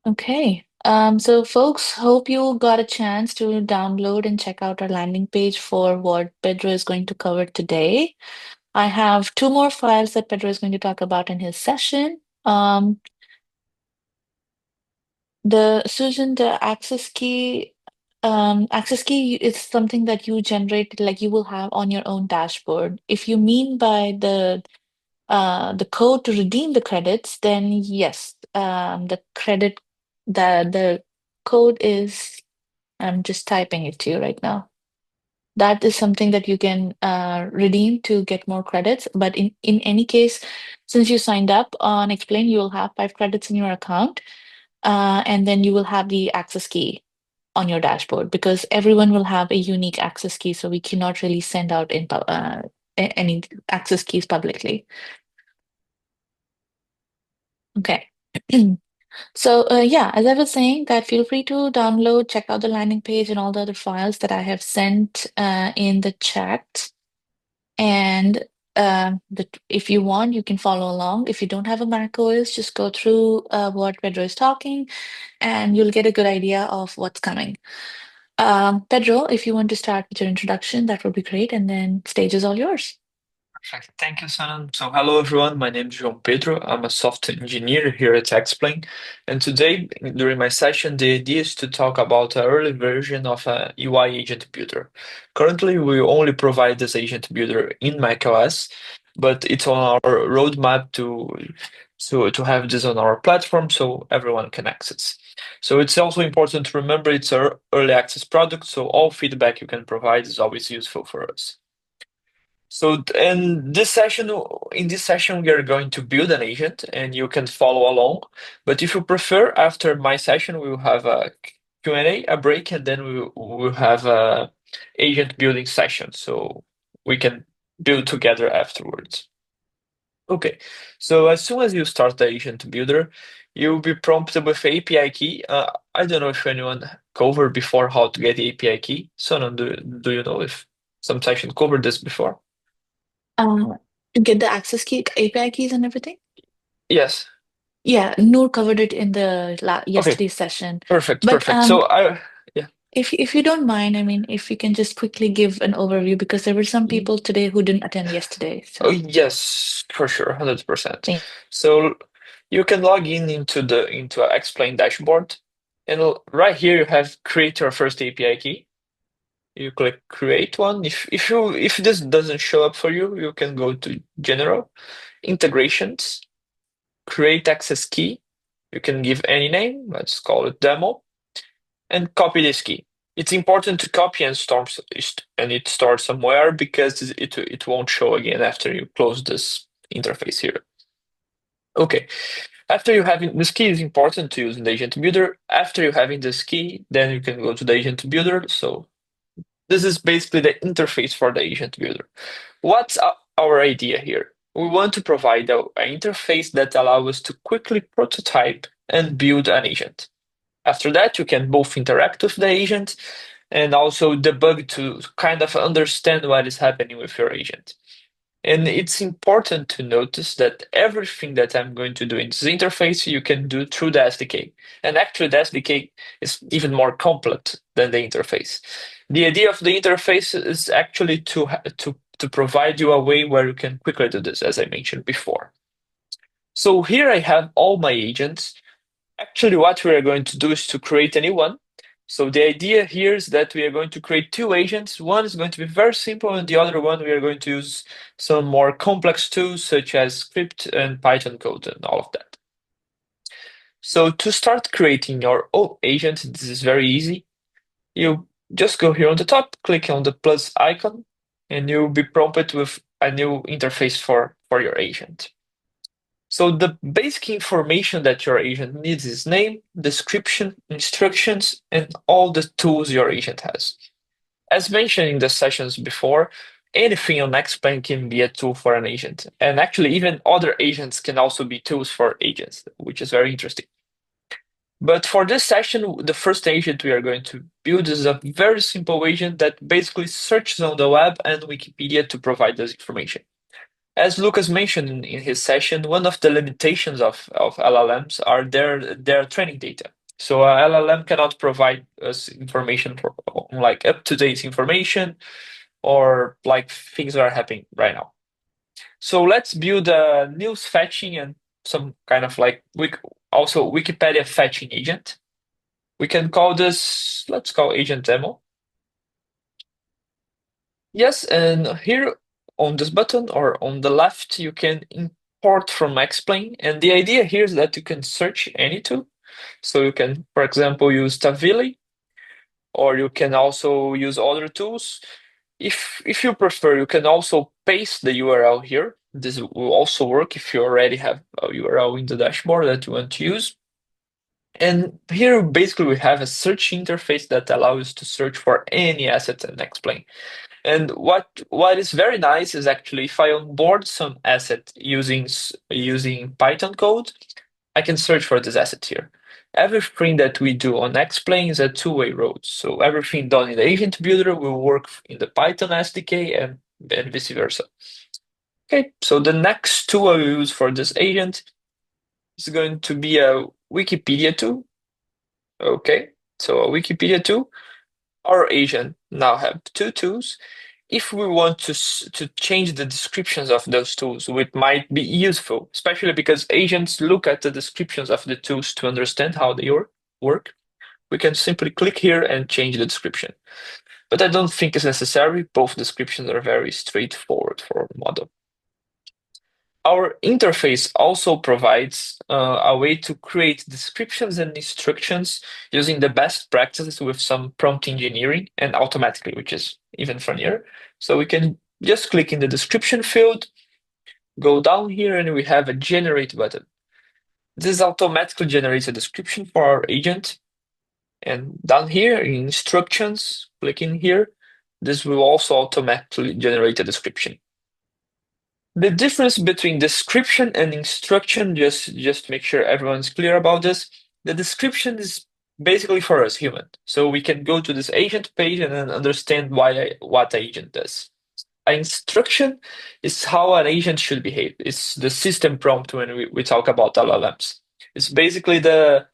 Okay. So folks, hope you got a chance to download and check out our landing page for what Pedro is going to cover today. I have two more files that Pedro is going to talk about in his session. The Susan, the access key is something that you generate, like you will have on your own dashboard. If you mean by the code to redeem the credits, then yes, the code is, I'm just typing it to you right now. That is something that you can redeem to get more credits. But in any case, since you signed up on Explain, you will have 5 credits in your account, and then you will have the access key on your dashboard because everyone will have a unique access key. So we cannot really send out any access keys publicly. Okay. So yeah, as I was saying, that feel free to download, check out the landing page and all the other files that I have sent in the chat. And if you want, you can follow along. If you don't have a Mac OS, just go through what Pedro is talking, and you'll get a good idea of what's coming. Pedro, if you want to start with your introduction, that would be great, and then stage is all yours. Perfect. Thank you, Sanam. So, hello everyone. My name is João Pedro. I'm a software engineer here at Explain. And today, during my session, the idea is to talk about an early version of a UI agent builder. Currently, we only provide this agent builder in macOS, but it's on our roadmap to have this on our platform so everyone can access. So it's also important to remember it's an early access product, so all feedback you can provide is always useful for us. So, in this session, we are going to build an agent and you can follow along. But if you prefer, after my session, we will have a Q&A, a break, and then we will have a agent building session. So we can build together afterwards. Okay, so as soon as you start the agent builder, you'll be prompted with API key. I don't know if anyone covered before how to get the API key. Sonan, do you know if some session covered this before? Uh, to get the access key, API keys and everything. Yes. Yeah, Noor covered it in the Okay, yesterday's session. perfect, But perfect. So yeah. if you don't mind, I mean, if you can just quickly give an overview because there were some Y- people today who didn't attend yesterday. Oh, So yes, for sure, 100%. thank So you can log in into a Explain dashboard, and right here you have create your first API key. You click create one. If this doesn't show up for you, you can go to General, Integrations, Create Access Key. You can give any name. Let's call it Demo, and copy this key. It's important to copy and it stores somewhere because it won't show again after you close this interface here. Okay, after you having this key is important to use in the agent builder. After you having this key, then you can go to the agent builder. So this is basically the interface for the agent builder. What's our idea here? We want to provide an interface that allows us to quickly prototype and build an agent. After that, you can both interact with the agent and also debug to kind of understand what is happening with your agent. And it's important to notice that everything that I'm going to do in this interface, you can do through the SDK. And actually, the SDK is even more complex than the interface. The idea of the interface is actually to provide you a way where you can quickly do this, as I mentioned before. So here I have all my agents. Actually, what we are going to do is to create a new one. So the idea here is that we are going to create two agents. One is going to be very simple, and the other one we are going to use some more complex tools such as script and Python code and all of that. So to start creating your own agent, this is very easy. You just go here on the top, click on the plus icon, and you'll be prompted with a new interface for your agent. So the basic information that your agent needs is name, description, instructions, and all the tools your agent has. As mentioned in the sessions before, anything on Xplan can be a tool for an agent. And actually, even other agents can also be tools for agents, which is very interesting. But for this session, the first agent we are going to build is a very simple agent that basically searches on the web and Wikipedia to provide this information. As Lucas mentioned in his session, one of the limitations of LLMs are their training data. So a LLM cannot provide us information for, like up-to-date information or like things that are happening right now. So let's build a news fetching and some kind of like also Wikipedia fetching agent. We can call this, let's call agent demo. Yes, and here on this button or on the left, you can import from Explain. And the idea here is that you can search any tool. So you can, for example, use Tavili, or you can also use other tools. If you prefer, you can also paste the URL here. This will also work if you already have a URL in the dashboard that you want to use. And here, basically, we have a search interface that allows to search for any asset and explain. And what is very nice is actually if I onboard some asset using Python code, I can search for this asset here. Everything that we do on Explain is a two-way road. So everything done in the agent builder will work in the Python SDK and vice versa. Okay, so the next tool I will use for this agent is going to be a Wikipedia tool. Okay, so a Wikipedia tool. Our agent now have two tools. If we want to change the descriptions of those tools, which might be useful, especially because agents look at the descriptions of the tools to understand how they work, we can simply click here and change the description. But I don't think it's necessary. Both descriptions are very straightforward for our model. Our interface also provides a way to create descriptions and instructions using the best practices with some prompt engineering and automatically, which is even funnier. So we can just click in the description field, go down here, and we have a generate button. This automatically generates a description for our agent. And down here in instructions, click in here, this will also automatically generate a description. The difference between description and instruction, just make sure everyone's clear about this. The description is basically for us human. So we can go to this agent page and then understand what the agent does. An instruction is how an agent should behave. It's the system prompt when we talk about LLMs. It's basically the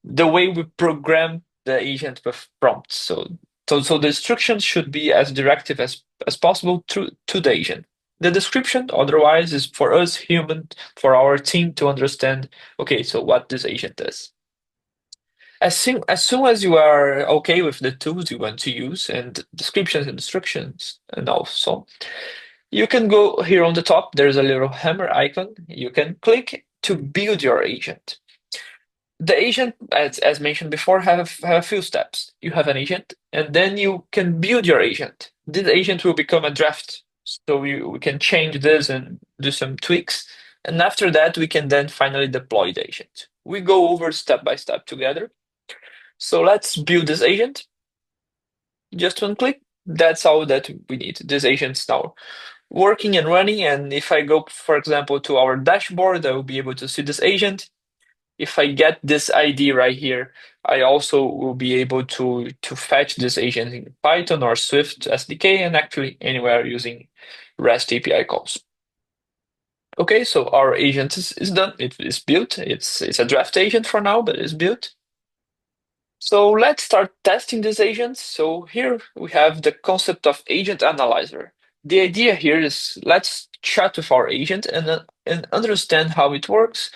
way we program the agent with prompts. So the instructions should be as directive as possible to the agent. The description, otherwise, is for us human, for our team to understand, okay, so what this agent does. As soon as you are okay with the tools you want to use and descriptions and instructions and also, you can go here on the top, there's a little hammer icon. You can click to build your agent. The agent, as mentioned before, have a few steps. You have an agent, and then you can build your agent. This agent will become a draft. So we can change this and do some tweaks. And after that, we can then finally deploy the agent. We go over step by step together. So let's build this agent. Just one click. That's all that we need. This agent's now working and running. And if I go, for example, to our dashboard, I will be able to see this agent. If I get this ID right here, I also will be able to fetch this agent in Python or Swift SDK and actually anywhere using REST API calls. Okay, so our agent is done. It is built. It's a draft agent for now, but it's built. So let's start testing this agent. So here we have the concept of agent analyzer. The idea here is let's chat with our agent and understand how it works,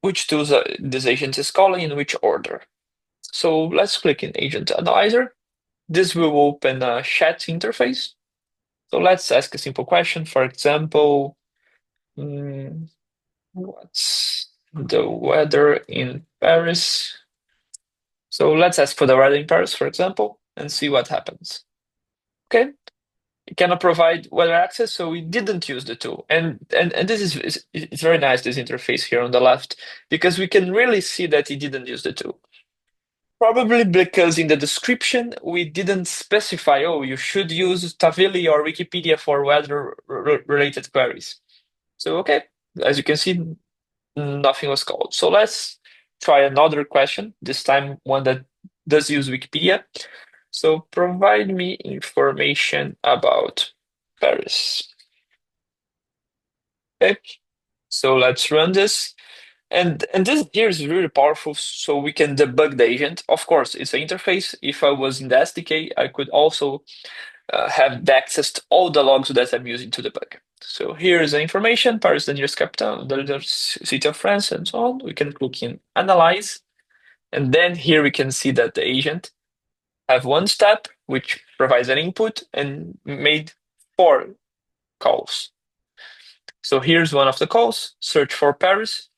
which tools this agent is calling in which order. So let's click in Agent Analyzer. This will open a chat interface. So let's ask a simple question. For example, what's the weather in Paris? So let's ask for the weather in Paris, for example, and see what happens. Okay. It cannot provide weather access, so we didn't use the tool. And this is it's very nice, this interface here on the left, because we can really see that it didn't use the tool. Probably because in the description we didn't specify, oh, you should use Tavili or Wikipedia for weather-related queries. So, okay, as you can see, nothing was called. So let's try another question, this time one that does use Wikipedia. So provide me information about Paris. Okay, so let's run this. And this here is really powerful, so we can debug the agent. Of course, it's an interface. If I was in the SDK, I could also have the access to all the logs that I'm using to debug. So here is the information, Paris, the nearest capital, the city of France, and so on. We can click in Analyze, and then here we can see that the agent have one step, which provides an input and made 4 calls. So here's one of the calls, search for Paris.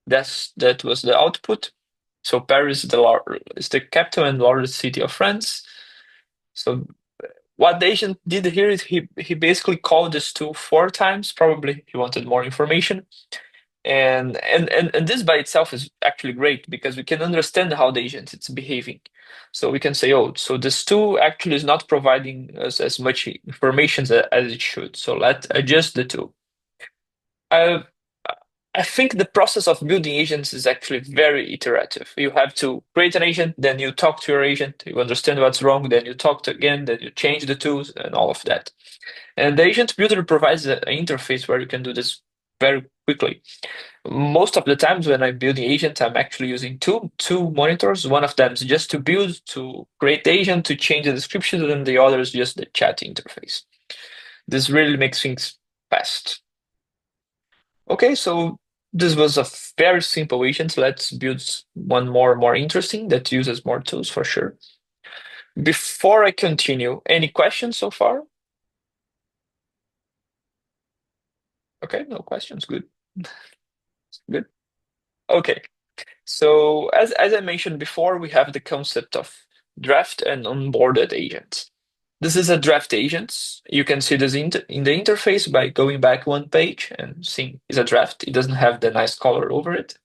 That was the output. So Paris is the capital and largest city of France. So what the agent did here is he basically called this tool 4 times. Probably he wanted more information. And this by itself is actually great because we can understand how the agent is behaving. So we can say, oh, so this tool actually is not providing us as much information as it should. So let's adjust the tool. I I think the process of building agents is actually very iterative. You have to create an agent, then you talk to your agent, you understand what's wrong, then you talk to again, then you change the tools and all of that. And the agent builder provides an interface where you can do this very quickly. Most of the times when I'm building agents, I'm actually using two monitors. One of them is just to build, to create the agent, to change the description, and the other is just the chat interface. This really makes things fast. Okay, so this was a very simple agent. Let's build one more interesting that uses more tools for sure. Before I continue, any questions so far? Okay, no questions. Good. Good. Okay. So as I mentioned before, we have the concept of draft and onboarded agents. This is a draft agent. You can see this in the interface by going back one page and seeing it's a draft. It doesn't have the nice color over it.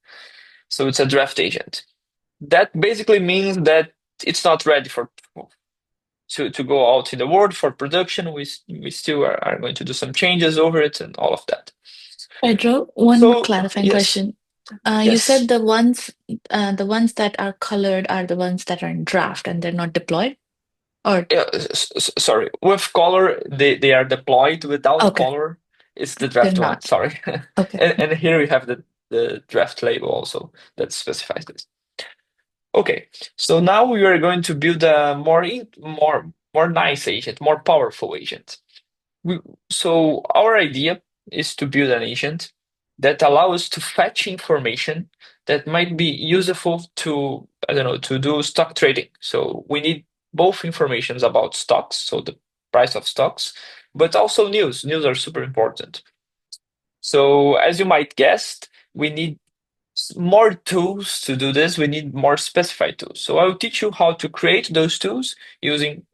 So it's a draft agent. That basically means that it's not ready to go out in the world for production. We still are going to do some changes over it and all of that. Pedro, one So clarifying yes, question. You said yes. the ones that are colored are the ones that are in draft and they're not deployed? Or Yeah, sorry. With color, they are deployed. Without okay, color, it's the they're draft one. not. Sorry. Okay. And here we have the draft label also that specifies this. Okay, so now we are going to build a more nice agent, more powerful agent. We, so our idea is to build an agent that allows us to fetch information that might be useful to, I don't know, to do stock trading. So we need both informations about stocks, so the price of stocks, but also news. News are super important. So as you might guess, we need more tools to do this. We need more specified tools. So I'll teach you how to create those tools using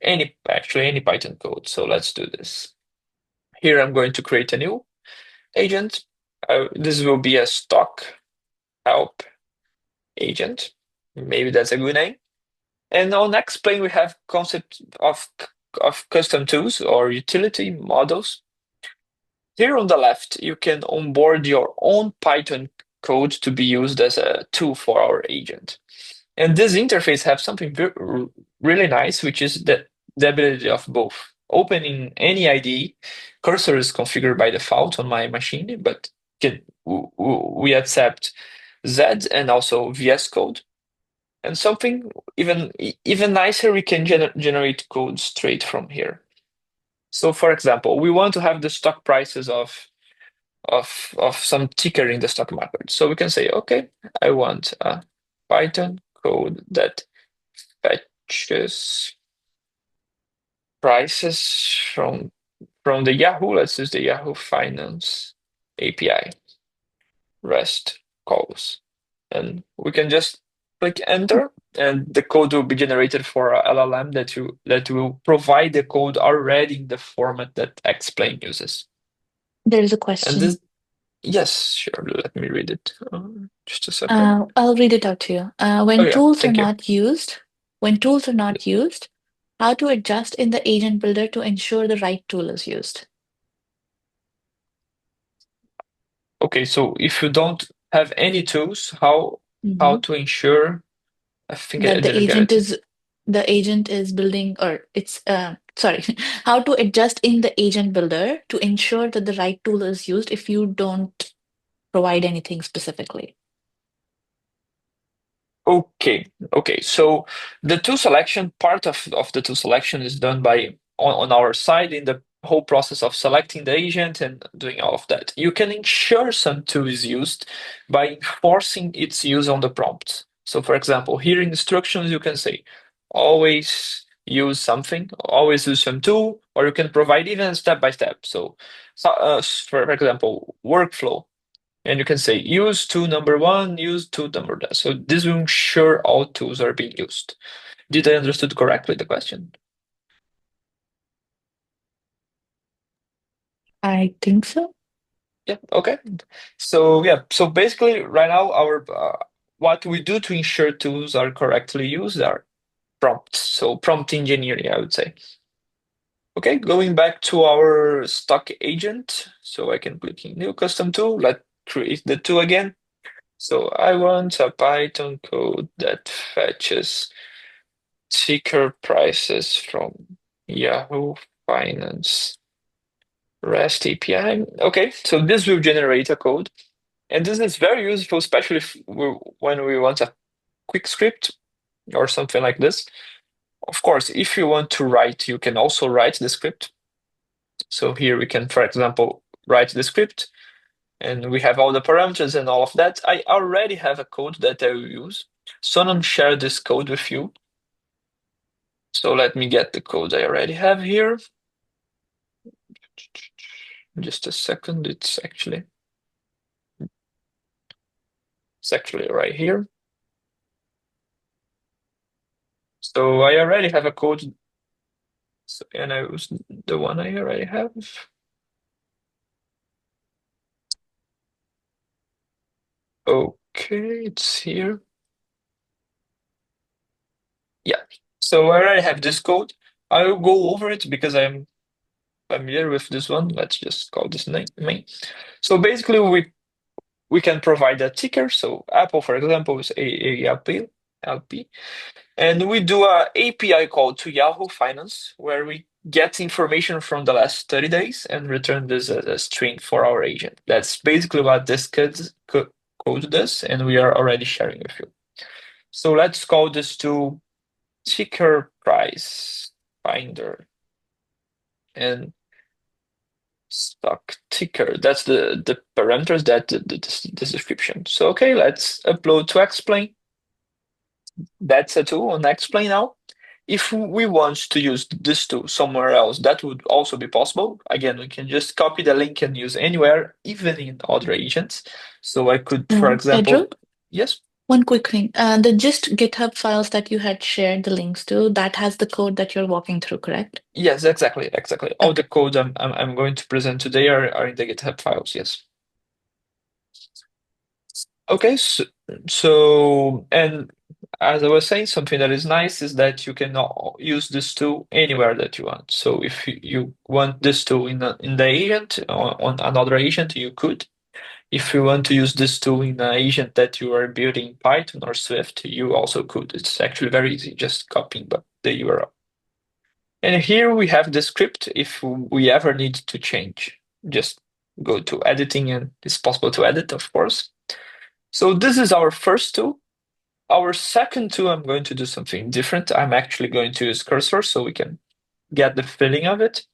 actually any Python code. So let's do this. Here I'm going to create a new agent. This will be a stock help agent. Maybe that's a good name. And on next plane, we have concept of custom tools or utility models. Here on the left, you can onboard your own Python code to be used as a tool for our agent. And this interface has something really nice, which is the ability of both opening any IDE. Cursor is configured by default on my machine, but we accept Z and also VS Code. And something even nicer, we can generate code straight from here. So, for example, we want to have the stock prices of some ticker in the stock market. So we can say, okay, I want a Python code that fetches prices from the Yahoo. Let's use the Yahoo Finance API, REST calls. And we can just click enter, and the code will be generated for a LLM that will provide the code already in the format that Xplain uses. There is a And question. this, yes, sure, let me read it. Just a second. I'll read it out to you. Oh When yeah, tools are thank you. not used, when tools are not used, how to adjust in the agent builder to ensure the right tool is used? Okay, so if you don't have any tools, how Mhm. to ensure? I think I That didn't get it. the agent is building or it's sorry, how to adjust in the agent builder to ensure that the right tool is used if you don't provide anything specifically. Okay. So the tool selection part of the tool selection is done by on our side in the whole process of selecting the agent and doing all of that. You can ensure some tool is used by enforcing its use on the prompt. So for example, here in instructions, you can say always use something, always use some tool, or you can provide even step by step. For example, workflow. And you can say use tool number one, use tool number two. So this will ensure all tools are being used. Did I understood correctly the question? I think so. Yeah, okay. So basically right now our what we do to ensure tools are correctly used are prompts. So prompt engineering, I would say. Okay, going back to our stock agent. So I can click in new custom tool. Let's create the tool again. So I want a Python code that fetches ticker prices from Yahoo Finance REST API. Okay, so this will generate a code, and this is very useful, especially when we want a quick script or something like this. Of course, if you want to write, you can also write the script. So here we can, for example, write the script, and we have all the parameters and all of that. I already have a code that I will use. Sonam shared this code with you. So let me get the code I already have here. Just a second, it's actually right here. So I already have a code, and I use the one I already have. Okay, it's here. Yeah. So I already have this code. I will go over it because I'm familiar with this one. Let's just call this name main. So basically, we can provide a ticker. So Apple, for example, is AALP, LP. And we do a API call to Yahoo Finance where we get information from the last 30 days and return this as a string for our agent. That's basically what this code does, and we are already sharing with you. So let's call this to ticker price finder and stock ticker. That's the parameters that the description. So okay, let's upload to explain. That's a tool on explain now. If we want to use this tool somewhere else, that would also be possible. Again, we can just copy the link and use anywhere, even in other agents. So I could, for Pedro, example, yes, one quick thing. The gist GitHub files that you had shared the links to, that has the code that you're walking through, correct? yes, exactly. All the Okay. code I'm going to present today are in the GitHub files. Yes. Okay, and as I was saying, something that is nice is that you can use this tool anywhere that you want. So if you want this tool in the agent on another agent, you could. If you want to use this tool in an agent that you are building in Python or Swift, you also could. It's actually very easy, just copying the URL. And here we have the script if we ever need to change. Just go to editing and it's possible to edit, of course. So this is our first tool. Our second tool, I'm going to do something different. I'm actually going to use cursor so we can get the feeling of it.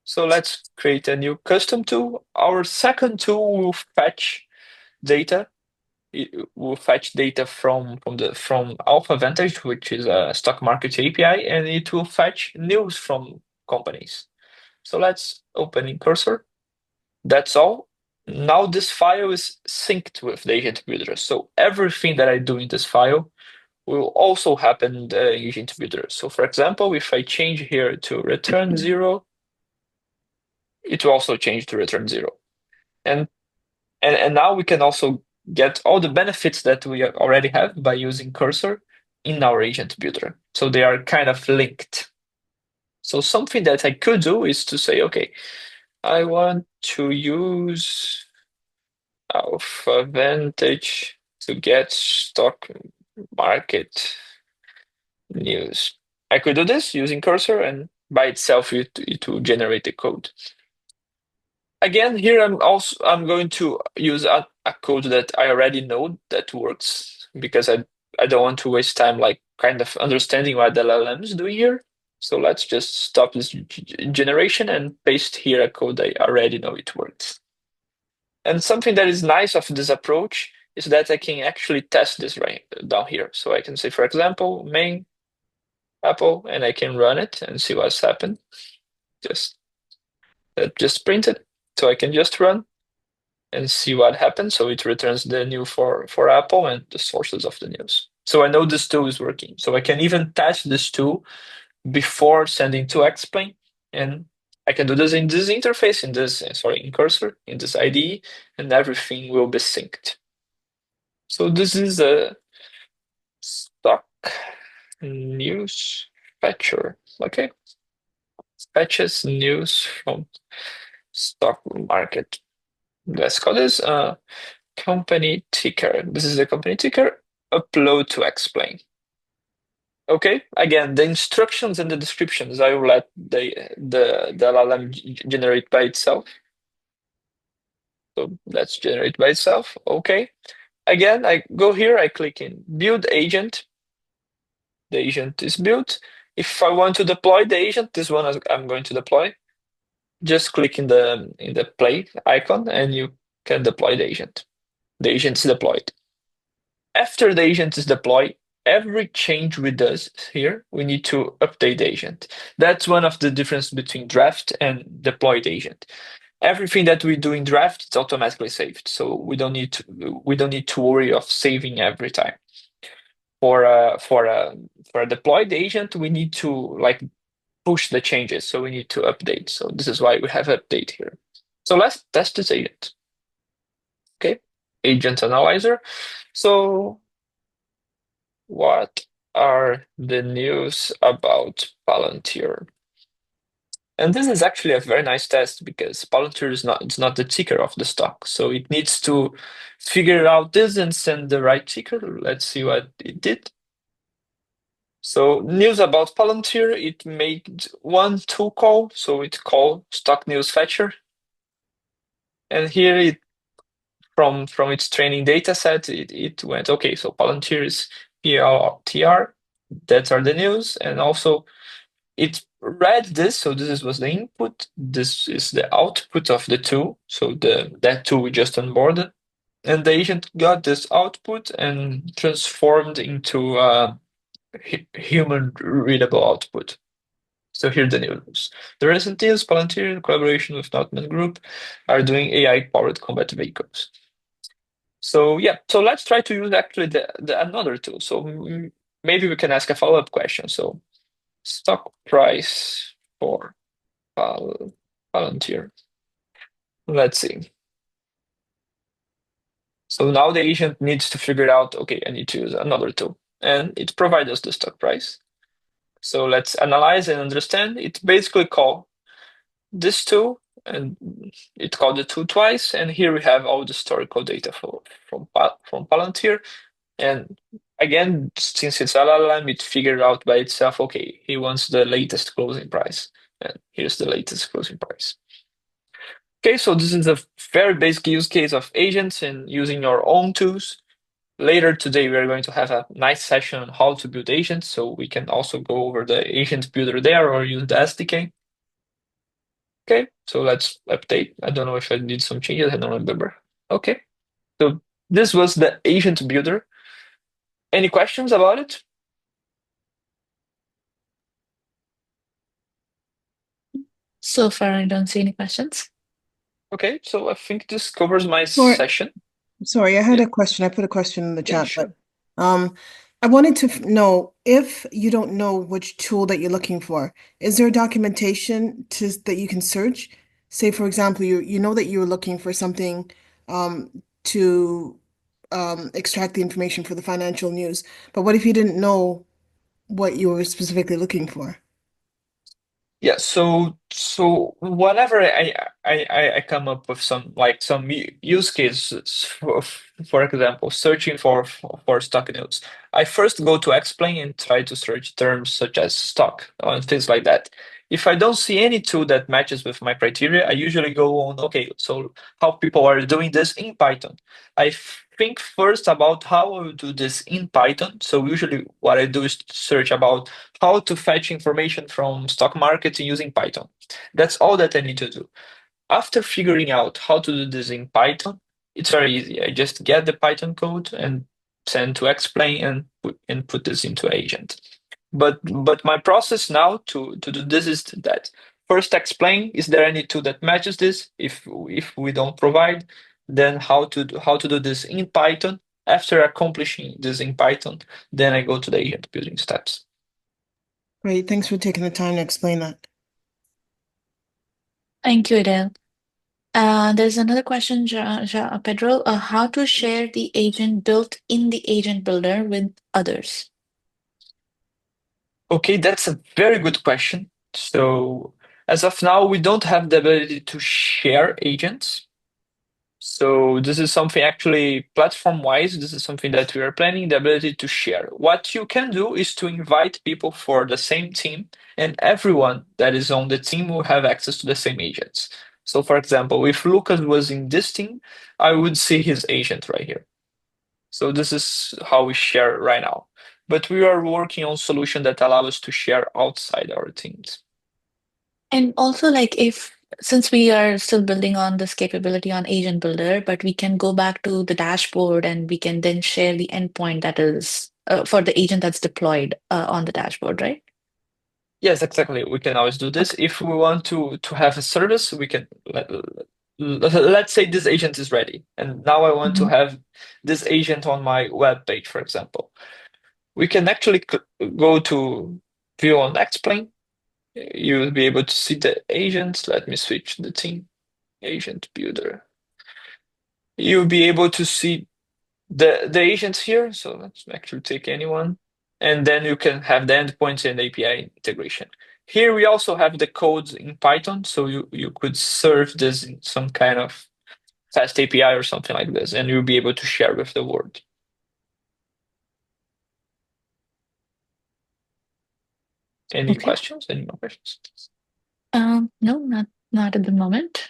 So let's create a new custom tool. Our second tool will fetch data. It will fetch data from Alpha Vantage, which is a stock market API, and it will fetch news from companies. So let's open in cursor. That's all. Now this file is synced with the agent builder. So everything that I do in this file will also happen in the agent builder. So for example, if I change here to return 0, it will also change to return 0. And now we can also get all the benefits that we already have by using cursor in our agent builder. So they are kind of linked. So something that I could do is to say, okay, I want to use Alpha Vantage to get stock market news. I could do this using cursor and by itself it will generate the code. Again, here I'm going to use a code that I already know that works because I don't want to waste time like kind of understanding what the LLM is doing here. So let's just stop this generation and paste here a code I already know it works. And something that is nice of this approach is that I can actually test this right down here. So I can say, for example, main Apple, and I can run it and see what's happened. Just print it. So I can just run and see what happens. So it returns the new for Apple and the sources of the news. So I know this tool is working. So I can even test this tool before sending to Explain. And I can do this in this interface, in Cursor, in this IDE, and everything will be synced. So this is a stock news fetcher. Okay. Fetches news from stock market. Let's call this company ticker. This is the company ticker. Upload to Explain. Okay. Again, the instructions and the descriptions I will let the LLM generate by itself. So let's generate by itself. Okay. Again, I go here. I click in Build Agent. The agent is built. If I want to deploy the agent, this one I'm going to deploy. Just click in the play icon and you can deploy the agent. The agent is deployed. After the agent is deployed, every change we do here, we need to update the agent. That's one of the difference between draft and deployed agent. Everything that we do in draft is automatically saved, so we don't need to worry of saving every time. For a deployed agent, we need to like push the changes, so we need to update. So this is why we have update here. So let's test this agent. Okay, agent analyzer. So what are the news about Palantir? And this is actually a very nice test because Palantir it's not the ticker of the stock. So it needs to figure out this and send the right ticker. Let's see what it did. So news about Palantir, it made one tool call. So it called stock news fetcher. And here it from its training data set, it went, okay, so Palantir is PLTR, that are the news. And also it read this, so was the input, this is the output of the tool, so that tool we just onboarded. And the agent got this output and transformed into a human readable output. So here are the news. The recent news, Palantir, in collaboration with Notman Group, are doing AI-powered combat vehicles. So yeah, so let's try to use actually the another tool. So maybe we can ask a follow-up question. So stock price for Palantir. Let's see. So now the agent needs to figure out, okay, I need to use another tool. And it provides us the stock price. So let's analyze and understand. It basically call this tool, and it called the tool twice. And here we have all the historical data from Palantir. And again, since it's LLM, it figured out by itself, okay, he wants the latest closing price. And here's the latest closing price. Okay, so this is a very basic use case of agents and using your own tools. Later today, we are going to have a nice session on how to build agents, so we can also go over the agent builder there or use the SDK. Okay, so let's update. I don't know if I did some changes, I don't remember. Okay, so this was the agent builder. Any questions about it? So far, I don't see any questions. Okay, so I think this covers my session. Sorry, I had Yeah. a question. I put a question in the Yeah, chat, sure. but I wanted to know if you don't know which tool that you're looking for, is there documentation that you can search? Say, for example, you know that you're looking for something to extract the information for the financial news, but what if you didn't know what you were specifically looking for? Yeah, so whenever I come up with some use cases for example, searching for stock news, I first go to Explain and try to search terms such as stock and things like that. If I don't see any tool that matches with my criteria, I usually go on, okay, so how people are doing this in Python. I think first about how I will do this in Python. So usually what I do is search about how to fetch information from stock markets using Python. That's all that I need to do. After figuring out how to do this in Python, it's very easy. I just get the Python code and send to explain and put this into agent. But my process now to do this is that first explain, is there any tool that matches this? If we don't provide, then how to do this in Python. After accomplishing this in Python, then I go to the agent building steps. Great. Thanks for taking the time to explain that. Thank you, Adele. There's another question, Pedro. How to share the agent built in the agent builder with others? Okay, that's a very good question. So as of now, we don't have the ability to share agents. So this is something actually platform-wise, this is something that we are planning, the ability to share. What you can do is to invite people for the same team, and everyone that is on the team will have access to the same agents. So for example, if Lucas was in this team, I would see his agent right here. So this is how we share right now. But we are working on solution that allow us to share outside our teams. And also, like, since we are still building on this capability on Agent Builder, but we can go back to the dashboard and we can then share the endpoint that is for the agent that's deployed on the dashboard, right? Yes, exactly. We can always do this. If we want to have a service, we can let's say this agent is ready, and now I want to have this agent on my web page, for example. We can actually go to view on explain. You will be able to see the agents. Let me switch the team. Agent builder. You'll be able to see the agents here. So let's actually take anyone. And then you can have the endpoints and API integration. Here we also have the codes in Python. So you could serve this in some kind of fast API or something like this, and you'll be able to share with the world. Any questions? Any more questions? No, not at the moment.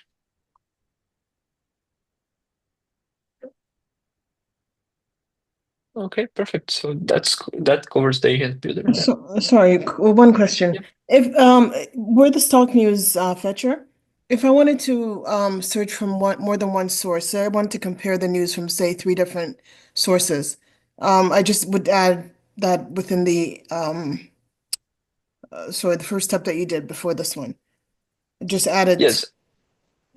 Okay, perfect. So that covers the agent builder. So, sorry, one question. Yeah. If we're the stock news fetcher, if I wanted to search from more than one source, say I want to compare the news from say 3 different sources, I just would add that within the sorry, the first step that you did before this one. Just added. Yes.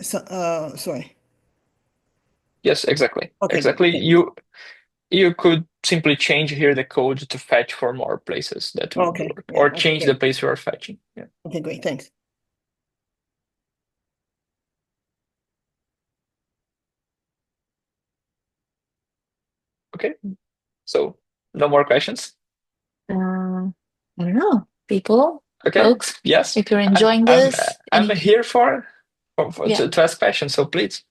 Sorry. Yes, exactly. Okay. Exactly. Okay. You could simply change here the code to fetch for more places that would Okay. work, Yeah, or okay, change great. the place you are fetching. Yeah. Okay, great. Thanks. Okay. So no more questions? I don't know, people, Okay. folks, Yes. if you're enjoying this, I'm here to ask questions, so please.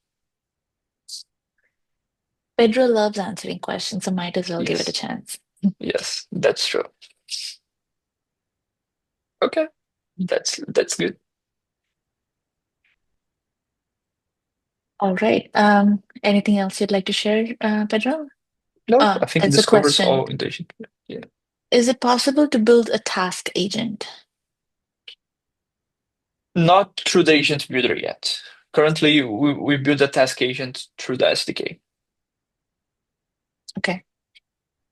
Pedro loves answering questions, so might as well give it a Yes. chance. Yes, that's true. Okay. That's good. All right. Anything else you'd like to share, Pedro? No, I think It's a this covers question. all intention. Yeah. Is it possible to build a task agent? Not through the agent builder yet. Currently, we build a task agent through the SDK. Okay.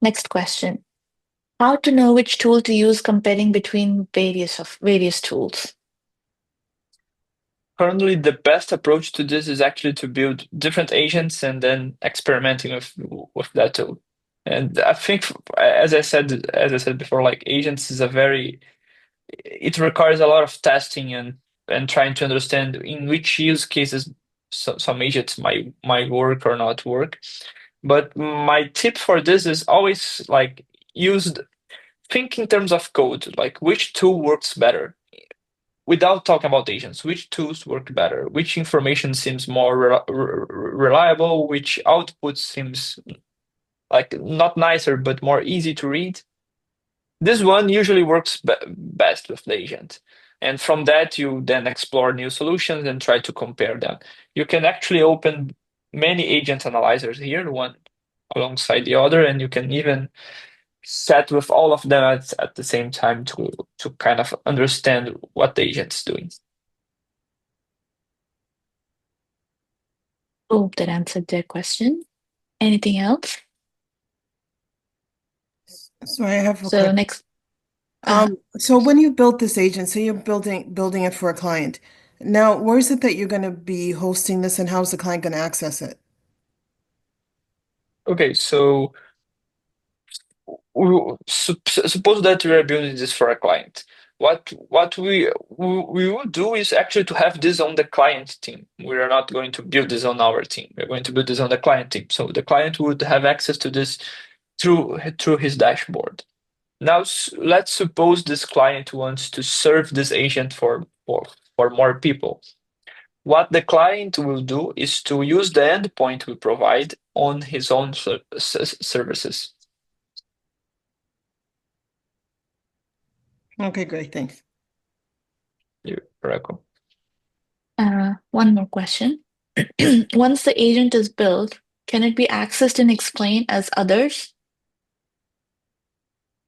Next question. How to know which tool to use comparing between various tools? Currently, the best approach to this is actually to build different agents and then experimenting with that tool. And I think, as I said before, like agents is it requires a lot of testing and trying to understand in which use cases some agents might work or not work. But my tip for this is always like think in terms of code, like which tool works better without talking about agents, which tools work better, which information seems more reliable, which output seems like not nicer, but more easy to read. This one usually works best with the agent. And from that, you then explore new solutions and try to compare them. You can actually open many agent analyzers here, one alongside the other, and you can even set with all of them at the same time to kind of understand what the agent's doing. Hope that answered their question. Anything else? So I have a So question. next, So when you built this agent, so you're building it for a client. Now, where is it that you're going to be hosting this, and how's the client going to access it? Okay, so suppose that we are building this for a client. What we will do is actually to have this on the client team. We are not going to build this on our team. We're going to build this on the client team. So the client would have access to this through his dashboard. Now let's suppose this client wants to serve this agent for more people. What the client will do is to use the endpoint we provide on his own services. Okay, great. Thanks. You're welcome. one more question. Once the agent is built, can it be accessed and explained as others?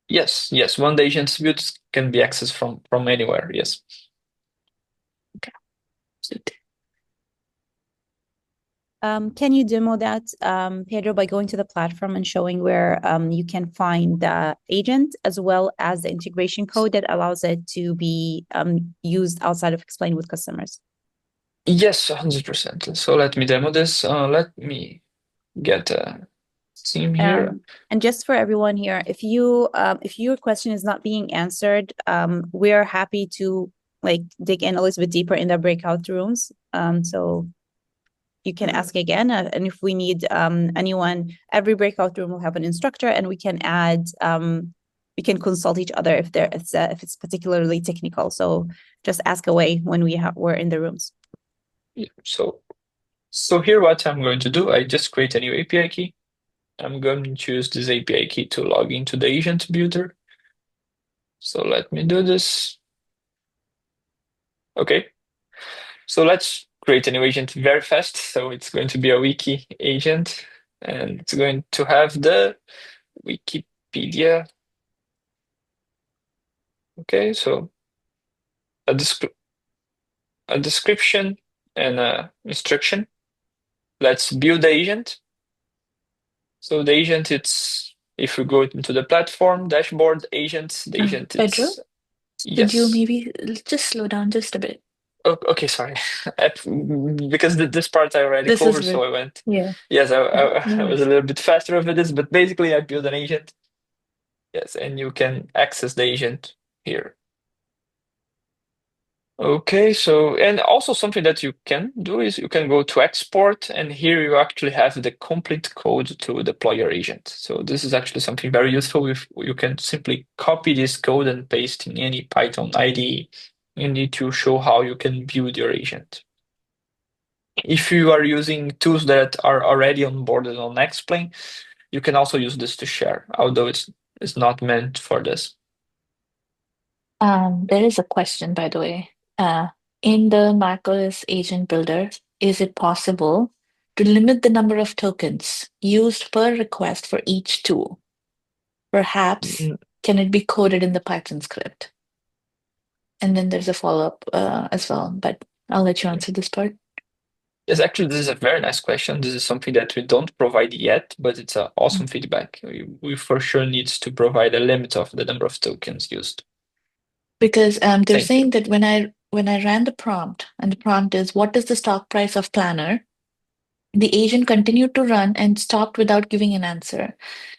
Yes. One agent's built can be accessed from anywhere. Yes. Okay. Can you demo that, Pedro, by going to the platform and showing where you can find the agent as well as the integration code that allows it to be used outside of Explain with customers? Yes, 100%. So let me demo this. Let me get a team here. And just for everyone here, if your question is not being answered, we're happy to dig in a little bit deeper in the breakout rooms. So you can ask again, and if we need anyone, every breakout room will have an instructor, and we can add, we can consult each other if it's particularly technical. So just ask away when we're in the rooms. Yeah, so here what I'm going to do, I just create a new API key. I'm going to choose this API key to log into the agent builder. So let me do this. Okay. So let's create a new agent very fast. So it's going to be a wiki agent, and it's going to have the Wikipedia. Okay, so a description and a instruction. Let's build the agent. So the agent, if we go into the platform dashboard agents, the agent Pedro, is could you yes. maybe just slow down just a bit? Oh, okay, sorry. Because this part I already This is covered, so I went. Yeah. Yes, No I was worries. a little bit faster with this, but basically I built an agent. Yes, and you can access the agent here. Okay, so and also something that you can do is you can go to export, and here you actually have the complete code to deploy your agent. So this is actually something very useful. If you can simply copy this code and paste in any Python IDE, you need to show how you can build your agent. If you are using tools that are already onboarded on Explain, you can also use this to share, although it's not meant for this. There is a question, by the way. In the macOS Agent Builder, is it possible to limit the number of tokens used per request for each tool? Perhaps, can it be coded in the Python script? And then there's a follow-up as well, but I'll let you answer this part. Yes, actually, this is a very nice question. This is something that we don't provide yet, but it's an awesome feedback. We for sure need to provide a limit of the number of tokens used. Because they're Thank saying you. that when I ran the prompt, and the prompt is what is the stock price of Planner, the agent continued to run and stopped without giving an answer.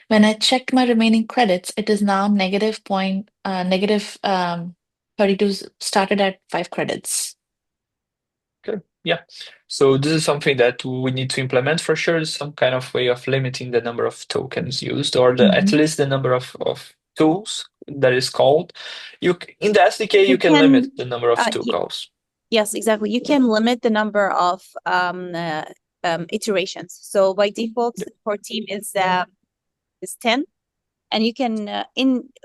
When I checked my remaining credits, it is now negative 32 started at 5 credits. Okay. Yeah. So this is something that we need to implement for sure. Some kind of way of limiting the number of tokens used, or at least the number of tools that is called. In the SDK you can limit the number of tool calls. Yes, exactly. You can limit the number of iterations. So by default, for team is 10. And you can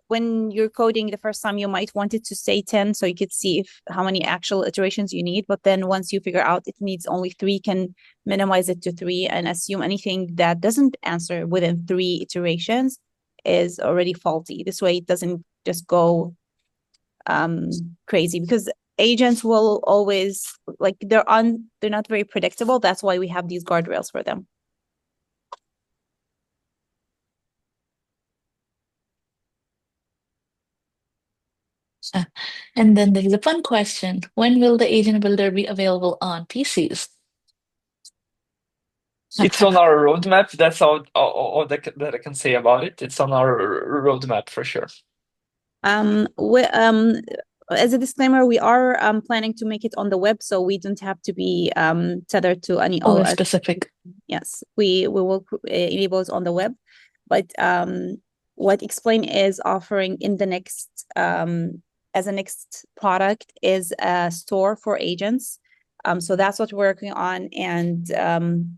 when you're coding the first time, you might want it to say 10, so you could see how many actual iterations you need. But then once you figure out it needs only 3, can minimize it to 3 and assume anything that doesn't answer within 3 iterations is already faulty. This way it doesn't just go crazy, because agents will always, like, they're not very predictable. That's why we have these guardrails for them. And then there is a fun question. When will the agent builder be available on PCs? It's on our roadmap. That's all that I can say about it. It's on our roadmap for sure. As a disclaimer, we are planning to make it on the web, so we don't have to be tethered to any Oh, OS. specific. Yes, we will enable it on the web, but what Explain is offering in the next as a next product is a store for agents. So that's what we're working on, and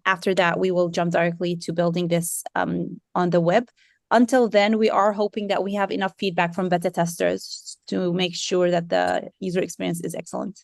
after that, we will jump directly to building this on the web. Until then, we are hoping that we have enough feedback from beta testers to make sure that the user experience is excellent.